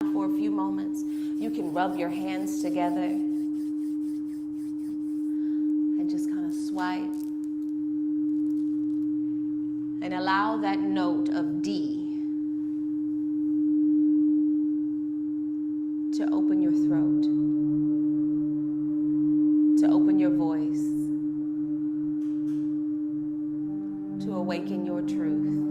for a few moments. You can rub your hands together and just kind of swipe and allow that note of D to open your throat, to open your voice, to awaken your truth.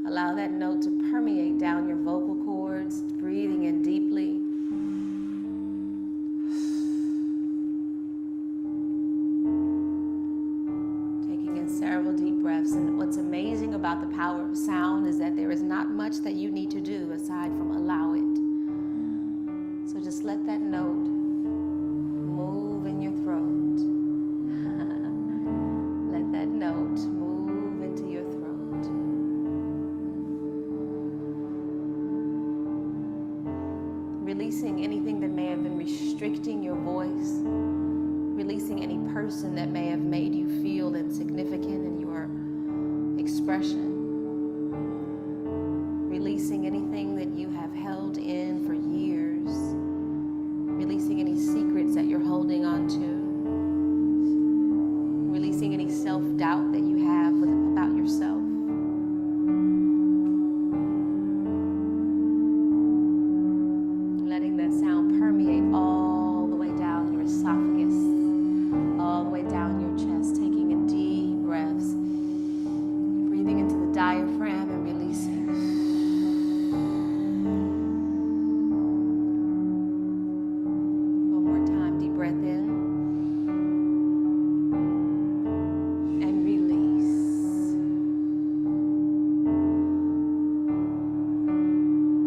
Allow that note to permeate down your vocal cords, breathing in deeply. Taking in several deep breaths. And what's amazing about the power of sound is that there is not much that you need to do aside from allow it. So just let that note move in your throat. Let that note move into your throat. Releasing anything that may have been restricting your voice, releasing any person that may have made you feel insignificant in your expression, releasing anything that you have held in for years, releasing any secrets that you're holding on to, releasing any self-doubt that you have about yourself. Permeate all the way down your esophagus, all the way down your chest, taking in deep breaths, breathing into the diaphragm and releasing. One more time, deep breath in and release.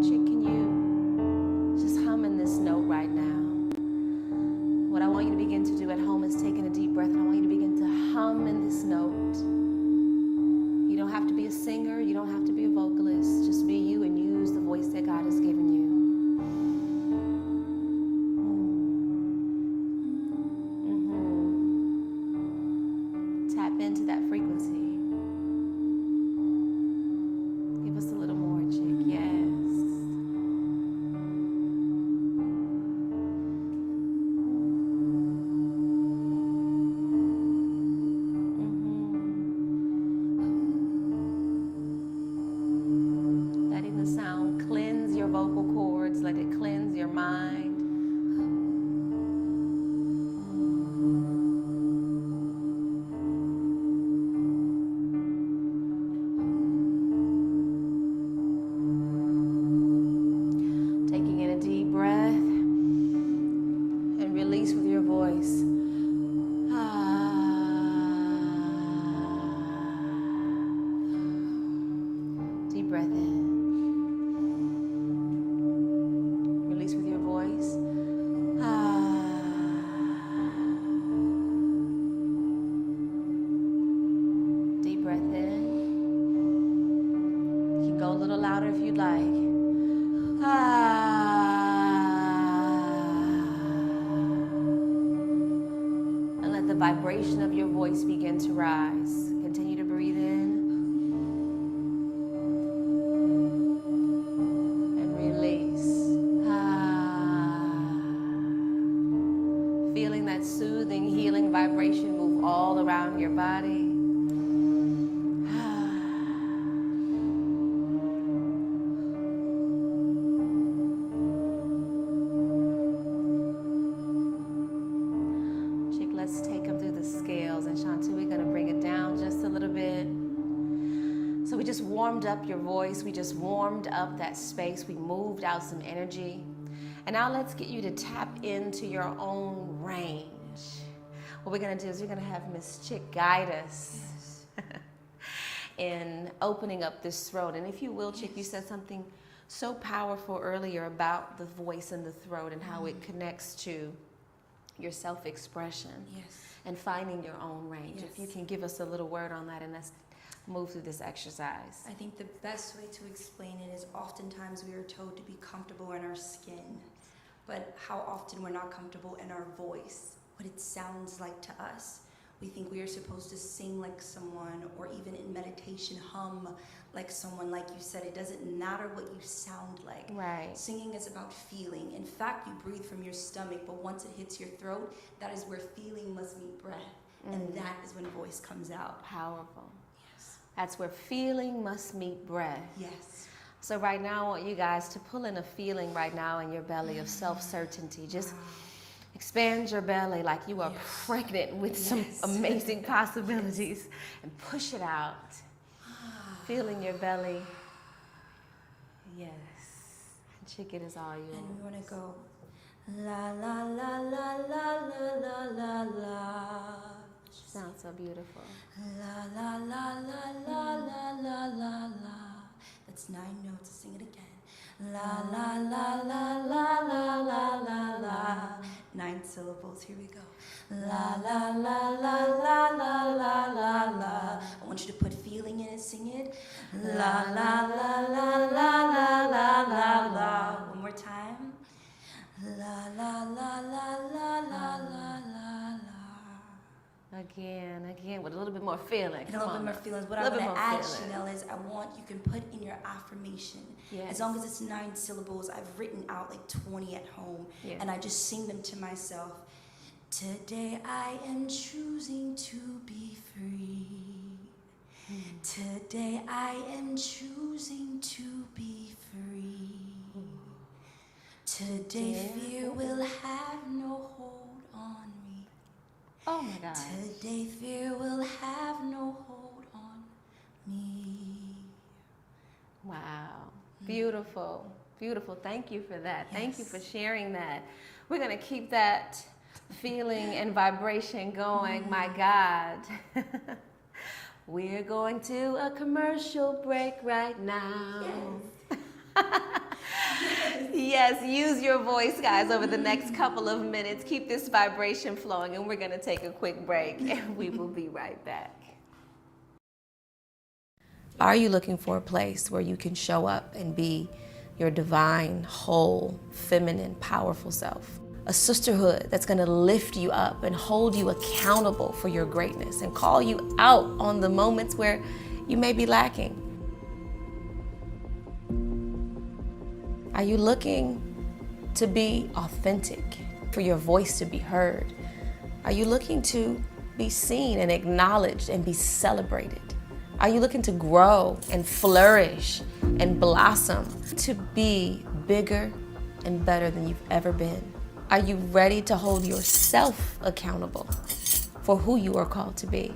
Chick, can you just hum in this note right now? What I want you to begin to do at home is take in a deep breath, and I want you to begin to hum in this note. You don't have to be a singer, you don't have to be a vocalist, just be you and use the voice that God has given you. Tap into that frequency. Give us a little more, chick. Yes. Vocal cords, let it cleanse your mind. Taking in a deep breath and release with your voice. Deep breath in. With your voice. Deep breath in. You can go a little louder if you'd like. And let the vibration of your voice begin to rise. Continue to breathe in. Feeling that soothing, healing vibration move all around your body. Chick, let's take them through the scales. And Shanti, we're going to bring it down just a little bit. So we just warmed up your voice. We just warmed up that space. We moved out some energy. And now let's get you to tap into your own range. What we're going to do is we're going to have Miss Chick guide us in opening up this throat. And if you will, Chick, you said something so powerful earlier about the voice and the throat and how it connects to your self-expression and finding your own range. If you can give us a little word on that, and let's move through this exercise. I think the best way to explain it is oftentimes we are told to be comfortable in our skin, but how often we're not comfortable in our voice, what it sounds like to us. We think we are supposed to sing like someone, or even in meditation hum like someone. Like you said, it doesn't matter what you sound like. Right. Singing is about feeling. In fact, you breathe from your stomach, but once it hits your throat, that is where feeling must meet breath. And that is when voice comes out. Powerful. Yes. That's where feeling must meet breath. Yes. So right now, I want you guys to pull in a feeling right now in your belly of self-certainty. Just expand your belly like you are pregnant with some amazing possibilities, and push it out. Feeling your belly. Yes. Chicken is all yours. And we want to go la la la la la la la la. Sounds so beautiful. La la la la la la la la la. That's 9 notes. Sing it again. La la la la la la la la la. 9 syllables. Here we go. La la la la la la la la la. I want you to put feeling in it. Sing it. La la la la la la la la la. One more time. La la la la la la la la la. Again, with a little bit more feeling. And a little bit more feelings. What I want to add, Chanel, is I want you can put in your affirmation. Yes. As long as it's 9 syllables, I've written out like 20 at home. Yes. And I just sing them to myself. Today I am choosing to be free. Today I am choosing to be free. Today fear will have no hold on me. Oh my God. Today fear will have no hold on me. Wow. Beautiful. Beautiful. Thank you for that. Thank you for sharing that. We're going to keep that feeling and vibration going. My God. We're going to a commercial break right now. Yes, use your voice, guys, over the next couple of minutes. Keep this vibration flowing, and we're going to take a quick break, and we will be right back. Are you looking for a place where you can show up and be your divine, whole, feminine, powerful self? A sisterhood that's going to lift you up and hold you accountable for your greatness and call you out on the moments where you may be lacking. Are you looking to be authentic, for your voice to be heard? Are you looking to be seen and acknowledged and be celebrated? Are you looking to grow and flourish and blossom, to be bigger and better than you've ever been? Are you ready to hold yourself accountable for who you are called to be?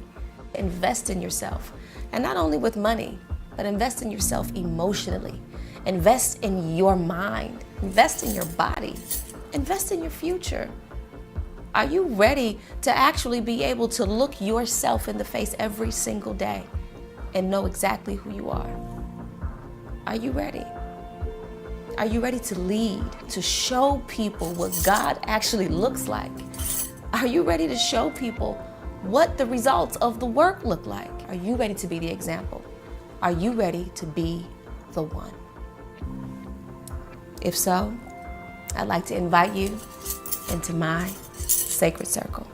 Invest in yourself, and not only with money, but invest in yourself emotionally. Invest in your mind. Invest in your body. Invest in your future. Are you ready to actually be able to look yourself in the face every single day and know exactly who you are? Are you ready? Are you ready to lead, to show people what God actually looks like? Are you ready to show people what the results of the work look like? Are you ready to be the example? Are you ready to be the one? If so, I'd like to invite you into my sacred circle.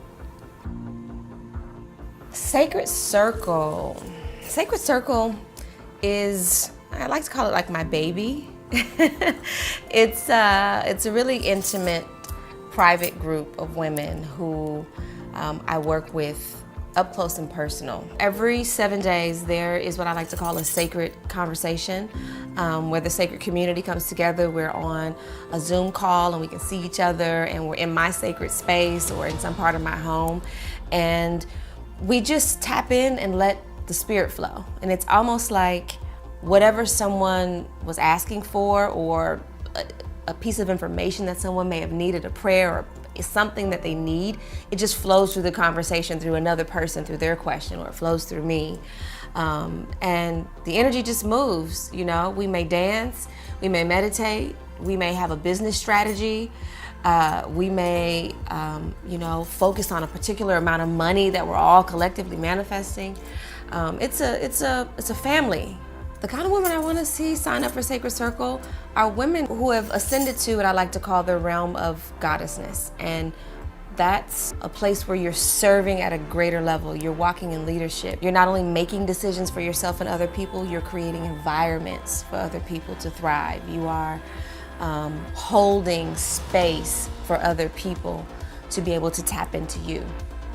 Sacred circle. Sacred circle is, I like to call it like my baby. It's a really intimate, private group of women who I work with up close and personal. Every 7 days, there is what I like to call a sacred conversation, where the sacred community comes together. We're on a Zoom call and we can see each other, and we're in my sacred space or in some part of my home. And we just tap in and let the spirit flow. And it's almost like whatever someone was asking for, or a piece of information that someone may have needed, a prayer or is something that they need, it just flows through the conversation through another person, through their question, or it flows through me. And the energy just moves, you know. We may dance, we may meditate, we may have a business strategy, we may, focus on a particular amount of money that we're all collectively manifesting. It's a family. The kind of women I want to see sign up for Sacred Circle are women who have ascended to what I like to call the realm of goddessness. And that's a place where you're serving at a greater level. You're walking in leadership. You're not only making decisions for yourself and other people, you're creating environments for other people to thrive. You are holding space for other people to be able to tap into you.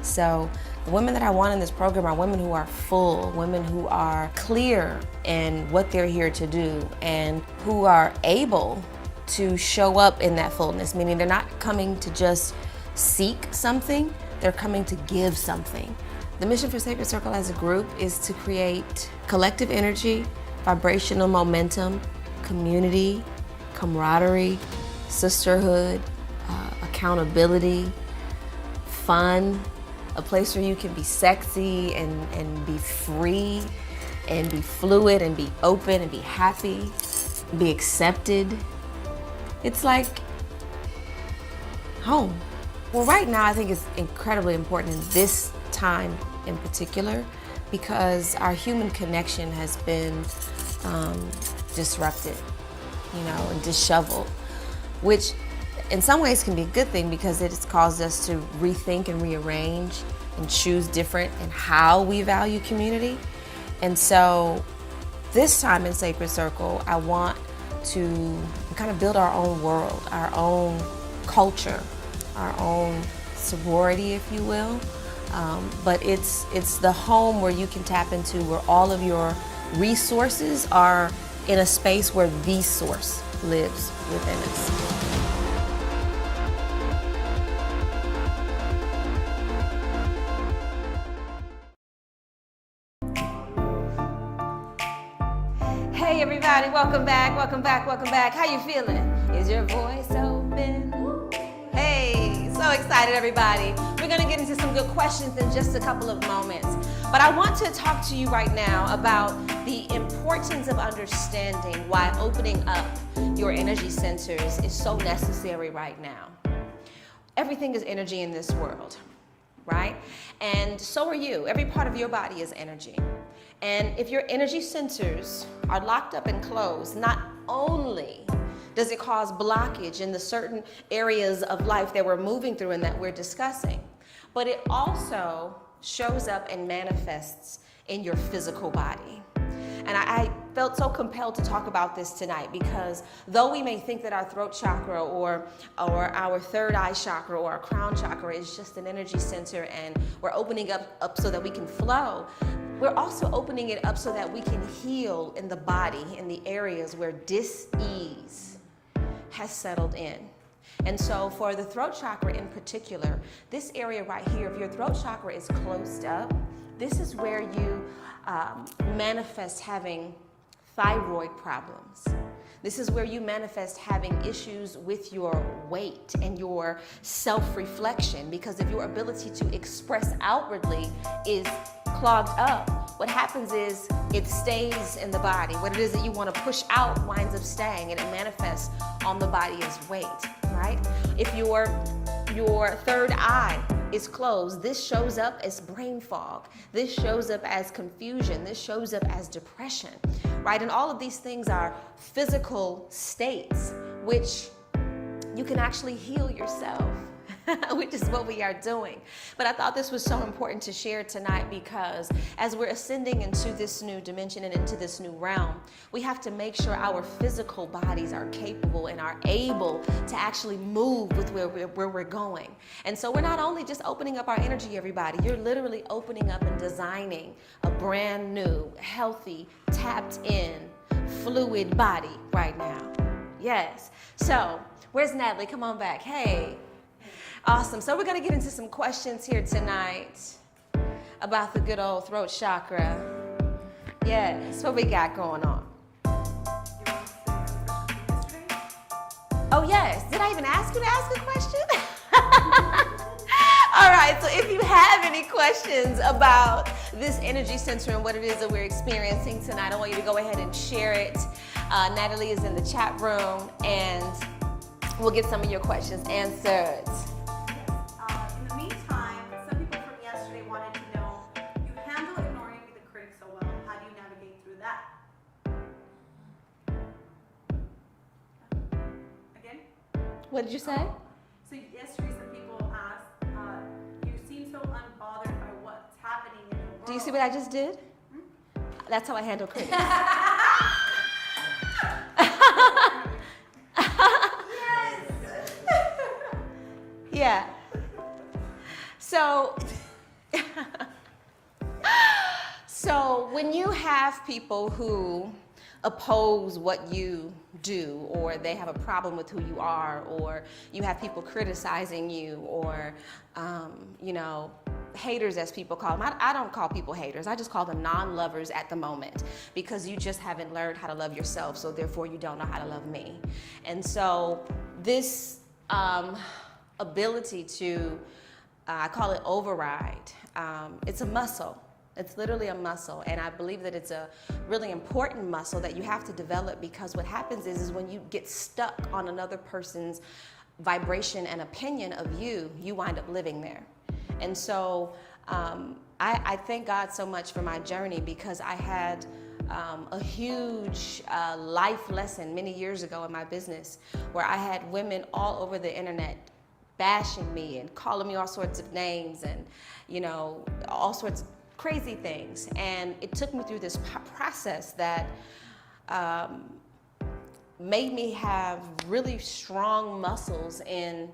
So the women that I want in this program are women who are full, women who are clear in what they're here to do, and who are able to show up in that fullness, meaning they're not coming to just seek something, they're coming to give something. The mission for Sacred Circle as a group is to create collective energy, vibrational momentum, community, camaraderie, sisterhood, accountability, fun, a place where you can be sexy and be free and be fluid and be open and be happy, be accepted. It's like home. Well, right now I think it's incredibly important in this time in particular because our human connection has been disrupted, and disheveled, which in some ways can be a good thing because it has caused us to rethink and rearrange and choose different in how we value community. And so this time in Sacred Circle, I want to kind of build our own world, our own culture, our own sorority, if you will. But it's the home where you can tap into, where all of your resources are in a space where the source lives within us. Hey everybody, welcome back. How you feeling? Is your voice open? Hey, so excited everybody. We're gonna get into some good questions in just a couple of moments. But I want to talk to you right now about the importance of understanding why opening up your energy centers is so necessary right now. Everything is energy in this world, right? And so are you. Every part of your body is energy. And if your energy centers are locked up and closed, not only does it cause blockage in the certain areas of life that we're moving through and that we're discussing, but it also shows up and manifests in your physical body. And I felt so compelled to talk about this tonight because though we may think that our throat chakra or our third eye chakra or our crown chakra is just an energy center and we're opening up so that we can flow, we're also opening it up so that we can heal in the body, in the areas where dis-ease has settled in. And so for the throat chakra in particular, this area right here, if your throat chakra is closed up, this is where you manifest having thyroid problems. This is where you manifest having issues with your weight and your self-reflection, because if your ability to express outwardly is clogged up, what happens is it stays in the body. What it is that you want to push out winds up staying, and it manifests on the body as weight, right? If your third eye is closed, this shows up as brain fog. This shows up as confusion. This shows up as depression, right? And all of these things are physical states which you can actually heal yourself, which is what we are doing. But I thought this was so important to share tonight because as we're ascending into this new dimension and into this new realm, we have to make sure our physical bodies are capable and are able to actually move with where we're going. And so we're not only just opening up our energy, everybody, you're literally opening up and designing a brand new, healthy, tapped in, fluid body right now. Yes. So where's Natalie? Come on back. Hey. Awesome. So we're going to get into some questions here tonight about the good old throat chakra. Yes. What we got going on? Oh, yes. Did I even ask you to ask a question? All right. So if you have any questions about this energy center and what it is that we're experiencing tonight, I want you to go ahead and share it. Natalie is in the chat room and we'll get some of your questions answered. What did you say? So yesterday some people asked Do you see what I just did? That's how I handle critics. Yeah. So when you have people who oppose what you do, or they have a problem with who you are, or you have people criticizing you, or haters, as people call them. I don't call people haters. I just call them non-lovers at the moment, because you just haven't learned how to love yourself, so therefore you don't know how to love me. And so this ability to, I call it override, it's a muscle. It's literally a muscle, and I believe that it's a really important muscle that you have to develop, because what happens is when you get stuck on another person's vibration and opinion of you, you wind up living there. And so I thank God so much for my journey, because I had a huge life lesson many years ago in my business, where I had women all over the internet bashing me and calling me all sorts of names and, all sorts of crazy things. And it took me through this process that made me have really strong muscles in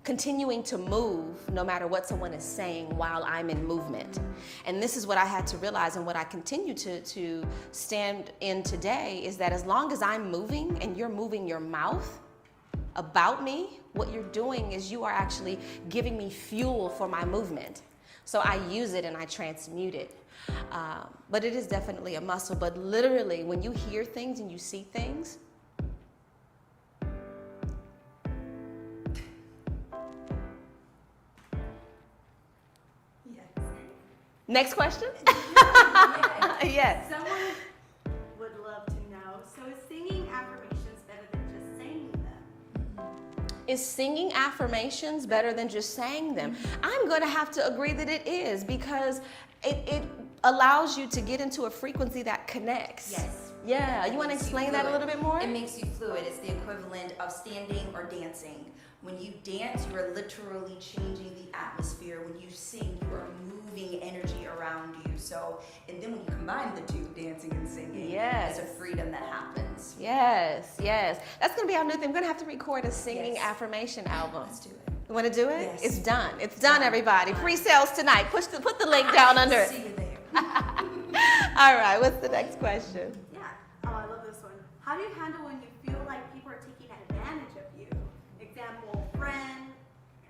continuing to move no matter what someone is saying while I'm in movement. And this is what I had to realize, and what I continue to stand in today, is that as long as I'm moving and you're moving your mouth about me, what you're doing is you are actually giving me fuel for my movement. So I use it and I transmute it. But it is definitely a muscle. But literally, when you hear things and you see things, Yes. Next question? Yes. Someone would love to know, so is singing affirmations better than just saying them? Is singing affirmations better than just saying them? I'm going to have to agree that it is, because it allows you to get into a frequency that connects. Yes. Yeah. You want to Makes explain you that a fluid. little bit more? It makes you fluid. It's the equivalent of standing or dancing. When you dance, you are literally changing the atmosphere. When you sing, you are moving energy around you. So, and then when you combine the two, dancing and singing, Yes. it's a freedom that happens. Yes, yes. That's going to be our new thing. We're going to have to record a singing Yes. affirmation album. Let's do it. You want to do it? Yes. It's done. It's done, Done. everybody. Pre-sales tonight. Put the link down under it. See you there. All right. What's the next question? Yeah. Oh, I love this one. How do you handle when you feel like people are taking advantage of you? Example, friend,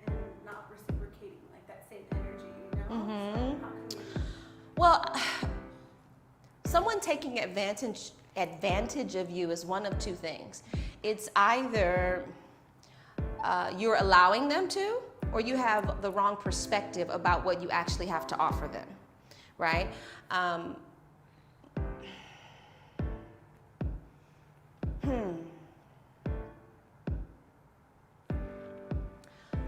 and not reciprocating like that same energy, Mhm. So how can you... Well, someone taking advantage of you is one of two things. It's either you're allowing them to, or you have the wrong perspective about what you actually have to offer them, right?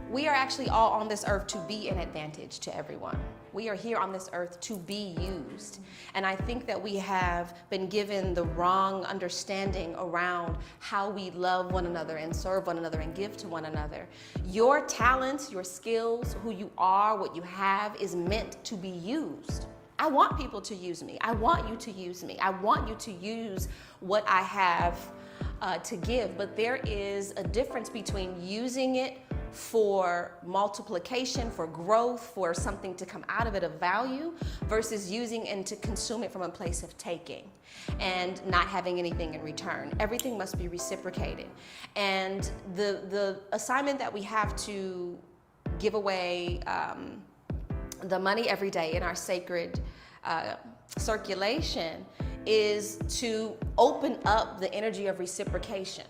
We are actually all on this earth to be an advantage to everyone. We are here on this earth to be used. And I think that we have been given the wrong understanding around how we love one another and serve one another and give to one another. Your talents, your skills, who you are, what you have is meant to be used. I want people to use me. I want you to use me. I want you to use what I have to give. But there is a difference between using it for multiplication, for growth, for something to come out of it of value, versus using and to consume it from a place of taking and not having anything in return. Everything must be reciprocated. And the assignment that we have to give away the money every day in our sacred circulation is to open up the energy of reciprocation.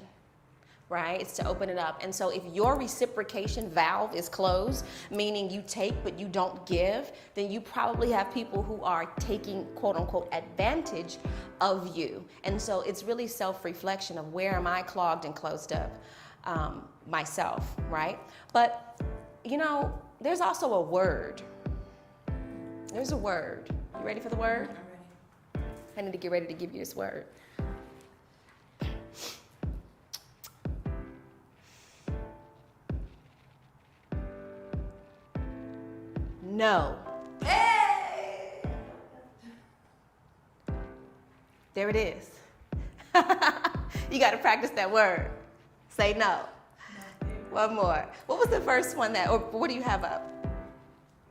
Right? It's to open it up. And so if your reciprocation valve is closed, meaning you take but you don't give, then you probably have people who are taking, quote unquote, advantage of you. And so it's really self-reflection of where am I clogged and closed up myself, right? But, there's also a word. There's a word. You ready for the word? I'm ready. I need to get ready to give you this word. No. Hey! There it is. You got to practice that word. Say no. One more. What was the first one or what do you have up?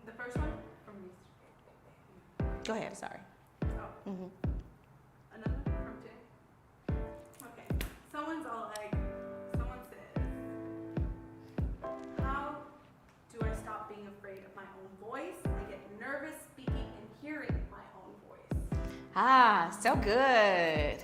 The first one from you. Go ahead, sorry. Oh. Mm-hmm. Another from Jay. Okay. Someone says, how do I stop being afraid of my own voice? I get nervous speaking and hearing my own voice. Ah, so good.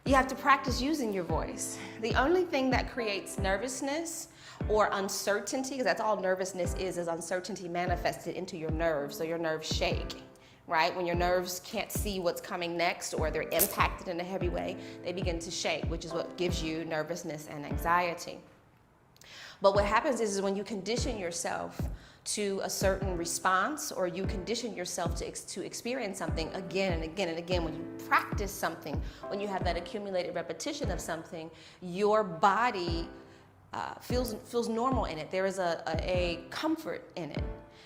You have to practice using your voice. The only thing that creates nervousness or uncertainty, because that's all nervousness is uncertainty manifested into your nerves, so your nerves shake, right? When your nerves can't see what's coming next or they're impacted in a heavy way, they begin to shake, which is what gives you nervousness and anxiety. But what happens is when you condition yourself to a certain response, or you condition yourself to experience something again and again and again, when you practice something, when you have that accumulated repetition of something, your body feels normal in it. There is a comfort in it.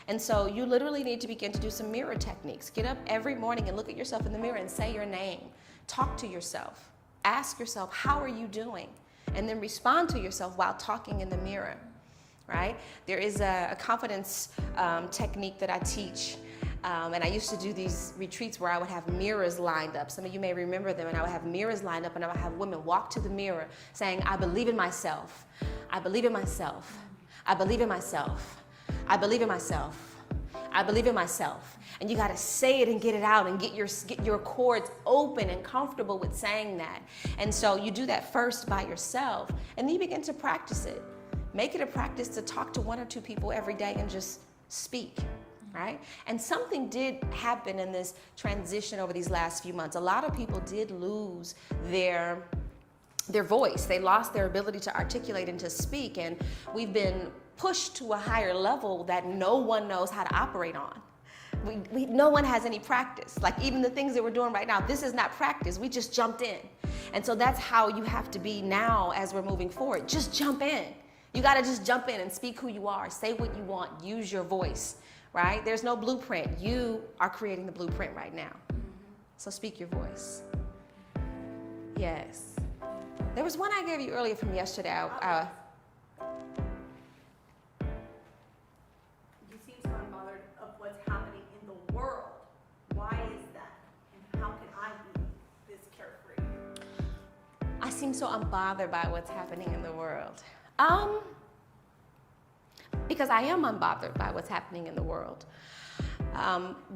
And so you literally need to begin to do some mirror techniques. Get up every morning and look at yourself in the mirror and say your name. Talk to yourself. Ask yourself, how are you doing? And then respond to yourself while talking in the mirror. Right? There is a confidence technique that I teach. And I used to do these retreats where I would have mirrors lined up. Some of you may remember them. And I would have mirrors lined up and I would have women walk to the mirror saying, I believe in myself. I believe in myself. I believe in myself. I believe in myself. I believe in myself. And you got to say it and get it out and get your cords open and comfortable with saying that. And so you do that first by yourself and then you begin to practice it. Make it a practice to talk to one or two people every day and just speak, right? And something did happen in this transition over these last few months. A lot of people did lose their voice. They lost their ability to articulate and to speak. And we've been pushed to a higher level that no one knows how to operate on. No one has any practice. Like even the things that we're doing right now, this is not practice. We just jumped in. And so that's how you have to be now as we're moving forward. Just jump in. You got to just jump in and speak who you are. Say what you want. Use your voice, right? There's no blueprint. You are creating the blueprint right now. So speak your voice. Yes. There was one I gave you earlier from yesterday. You seem so unbothered of what's happening in the world. Why is that? And how can I be this carefree? I seem so unbothered by what's happening in the world. Because I am unbothered by what's happening in the world.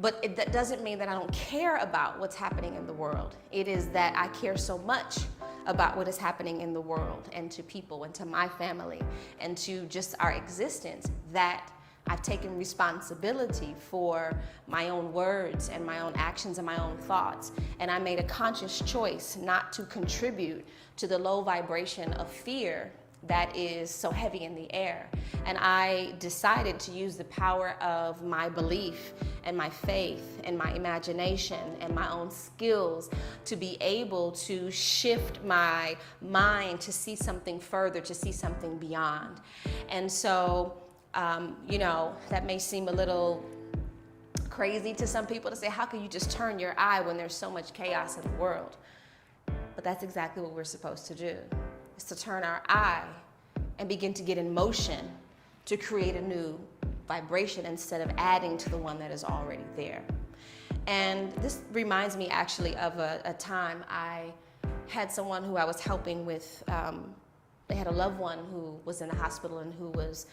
But that doesn't mean that I don't care about what's happening in the world. It is that I care so much about what is happening in the world and to people and to my family and to just our existence that I've taken responsibility for my own words and my own actions and my own thoughts. And I made a conscious choice not to contribute to the low vibration of fear that is so heavy in the air. And I decided to use the power of my belief and my faith and my imagination and my own skills to be able to shift my mind to see something further, to see something beyond. And so, that may seem a little crazy to some people to say, how can you just turn your eye when there's so much chaos in the world? But that's exactly what we're supposed to do. Is to turn our eye and begin to get in motion to create a new vibration instead of adding to the one that is already there. And this reminds me actually of a time I had someone who I was helping with. They had a loved one who was in the hospital and who was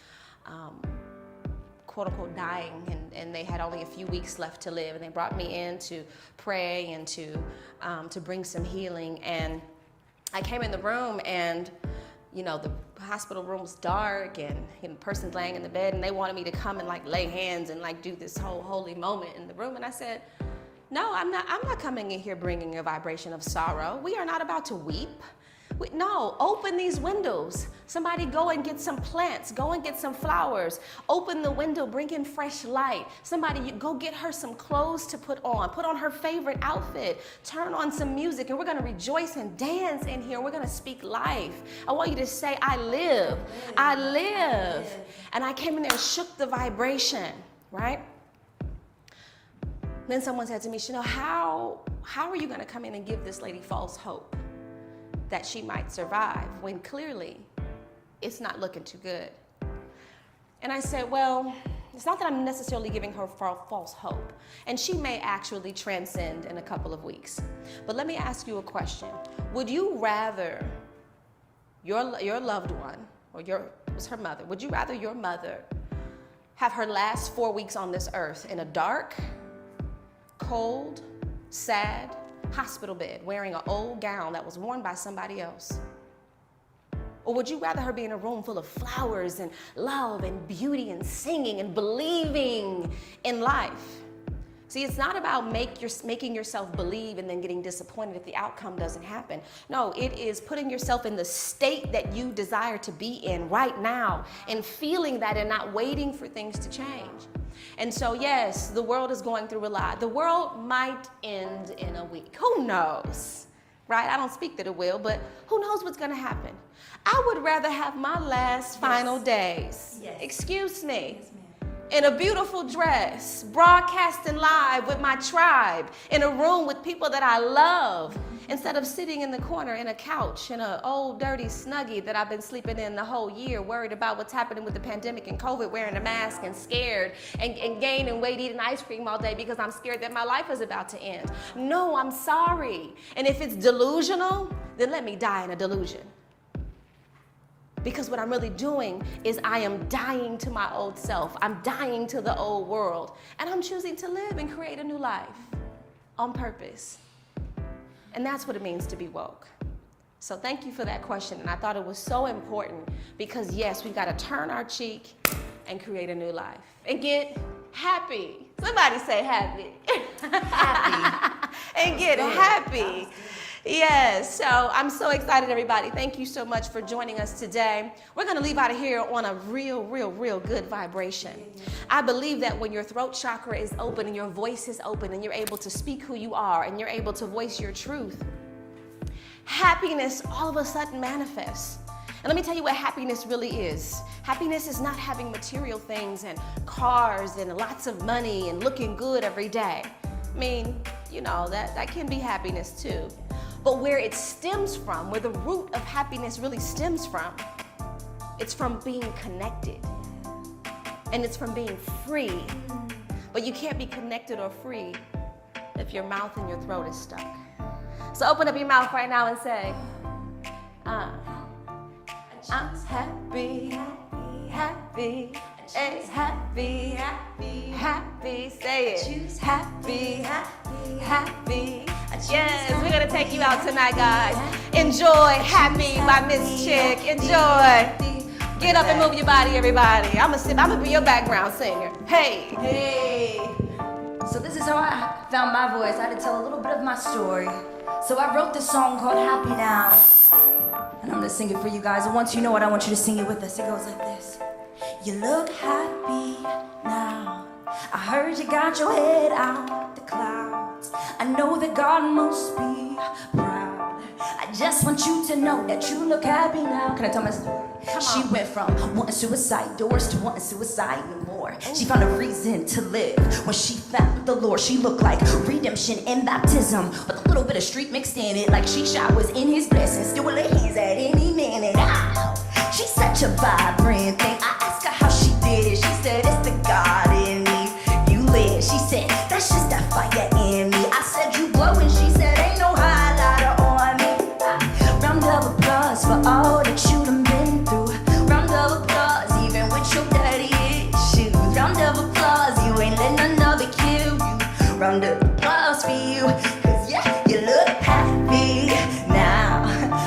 quote unquote dying, and they had only a few weeks left to live. And they brought me in to pray and to bring some healing. And I came in the room and, the hospital room was dark and the person's laying in the bed and they wanted me to come and lay hands and do this whole holy moment in the room. And I said, no, I'm not coming in here bringing a vibration of sorrow. We are not about to weep. No, open these windows. Somebody go and get some plants. Go and get some flowers. Open the window, bring in fresh light. Somebody go get her some clothes to put on her favorite outfit. Turn on some music and we're going to rejoice and dance in here. We're going to speak life. I want you to say, I live. I live. And I came in there and shook the vibration, right? Then someone said to me, Chanel, how how are you going to come in and give this lady false hope that she might survive when clearly it's not looking too good? And I said, well, it's not that I'm necessarily giving her false hope, and she may actually transcend in a couple of weeks. But let me ask you a question. Would you rather your loved one, or it was her mother, would you rather your mother have her last 4 weeks on this earth in a dark, cold, sad hospital bed wearing an old gown that was worn by somebody else? Or would you rather her be in a room full of flowers and love and beauty and singing and believing in life? See, it's not about making yourself believe and then getting disappointed if the outcome doesn't happen. No, it is putting yourself in the state that you desire to be in right now and feeling that and not waiting for things to change. And so, yes, the world is going through a lot. The world might end in a week. Who knows? Right? I don't speak that it will, but who knows what's going to happen? I would rather have my last final days, excuse me, in a beautiful dress, broadcasting live with my tribe, in a room with people that I love, instead of sitting in the corner in a couch in an old dirty Snuggie that I've been sleeping in the whole year, worried about what's happening with the pandemic and COVID, wearing a mask and scared and gaining weight, eating ice cream all day because I'm scared that my life is about to end. No, I'm sorry. And if it's delusional, then let me die in a delusion. Because what I'm really doing is I am dying to my old self. I'm dying to the old world. And I'm choosing to live and create a new life on purpose. And that's what it means to be woke. So thank you for that question. And I thought it was so important because, yes, we've got to turn our cheek and create a new life and get happy. Somebody say happy. Happy. And get happy. Yes, so I'm so excited, everybody. Thank you so much for joining us today. We're going to leave out of here on a real good vibration. I believe that when your throat chakra is open and your voice is open and you're able to speak who you are and you're able to voice your truth, happiness all of a sudden manifests. And let me tell you what happiness really is. Happiness is not having material things and cars and lots of money and looking good every day. I mean, you know, that can be happiness too. But where it stems from, where the root of happiness really stems from, it's from being connected. And it's from being free. But you can't be connected or free if your mouth and your throat is stuck. So open up your mouth right now and say, I'm happy, happy, hey, happy, happy, happy, say it, happy, happy, happy. Yes, we're gonna take you out tonight, guys. Enjoy Happy by Miss Chick. Enjoy. Get up and move your body, everybody. I'm gonna be your background singer. Hey. Hey. So this is how I found my voice. I had to tell a little bit of my story. So I wrote this song called Happy Now. And I'm gonna sing it for you guys. And once you know it, I want you to sing it with us. It goes like this. You look happy now. I heard you got your head out the clouds. I know that God must be proud. I just want you to know that you look happy now. Can I tell my story? She went from wanting suicide doors to wanting suicide no more. She found a reason to live when she found the Lord. She looked like redemption and baptism with a little bit of street mixed in it, like she showers in his blessings. Still will lay hands at any minute. Ow. She's such a vibrant thing. I asked her how she did it. She said it's the God in me. You live. She said that's just that fire in me. I said you glowing. She said ain't no highlighter on me. Round of applause for all that you done been through. Round of applause even with your daddy issues. Round of applause, you ain't letting another kill you. Round of applause for you, cause yeah, you look happy now.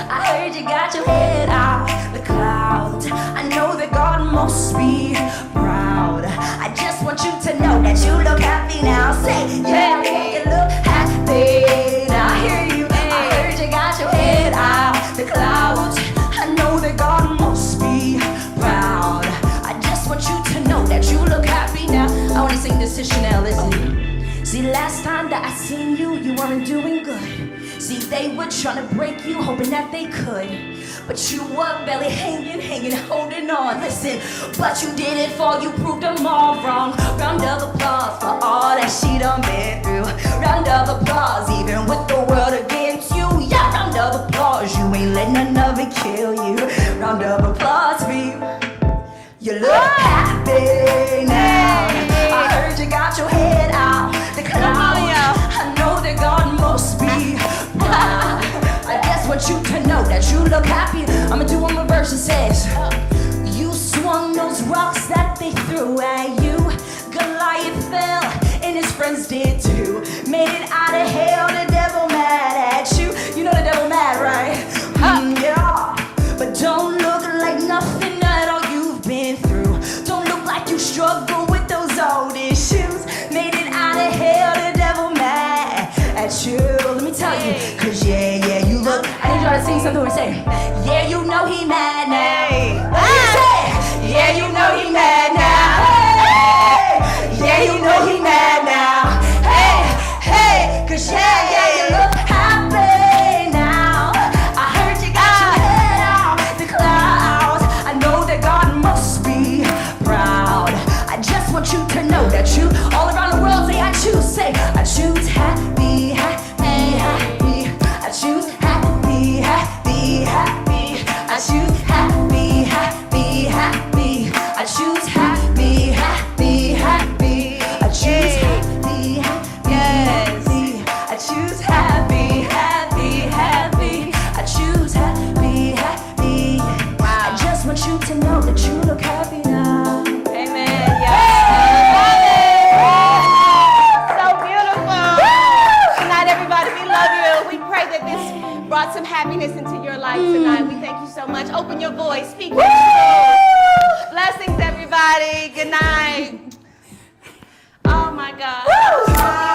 I heard you got your head out the clouds. I know that God must be proud. I just want you to know that you look happy now. Say yeah, you look happy now. I hear you. I heard you got your head out the clouds. I know that God must be proud. I just want you to know that you look happy now. I want to sing this to Chanel, listen. See, last time that I seen you, you weren't doing good. See, they were trying to break you, hoping that they could. But you were barely hanging, holding on. Listen, but you didn't fall, you proved them all wrong. Round of applause for all that she done been through. Round of applause, even with the world against you. Yeah, round of applause, you ain't let none of it kill you. Round of applause for you. You look happy now. I heard you got your head out the clouds. I know that God must be proud. I just want you to know that you look happy. I'ma do one more verse. It says, you swung those rocks that they threw at you. Goliath fell and his friends did too. Made it out of hell, the devil mad at you. You know the devil mad, right? Yeah. But don't look like nothing at all you've been through. Don't look like you struggle with those old issues. Made it out of hell, the devil mad at you. Let me tell you, cause yeah, you look. I need y'all to sing something we say. Yeah, you know he mad now. What do you say? Yeah, you know he mad now. Hey, yeah, you know he mad now. Hey, cause yeah, you look happy now. I heard you got your head out the clouds. I know that God must be proud. I just want you to know that you all around the world say I choose. Say I choose happy, happy, happy. I choose happy, happy, happy. I choose happy, happy, happy. I choose happy, happy, happy. I choose happy, happy, happy. I choose happy, happy, happy. I choose happy, happy. I just want you to know that you look happy now. Amen. Yes. So beautiful. Good night, everybody. We love you. We pray that this brought some happiness into your life tonight. We thank you so much. Open your voice. Speak your truth. Blessings, everybody. Good night. Oh, my God.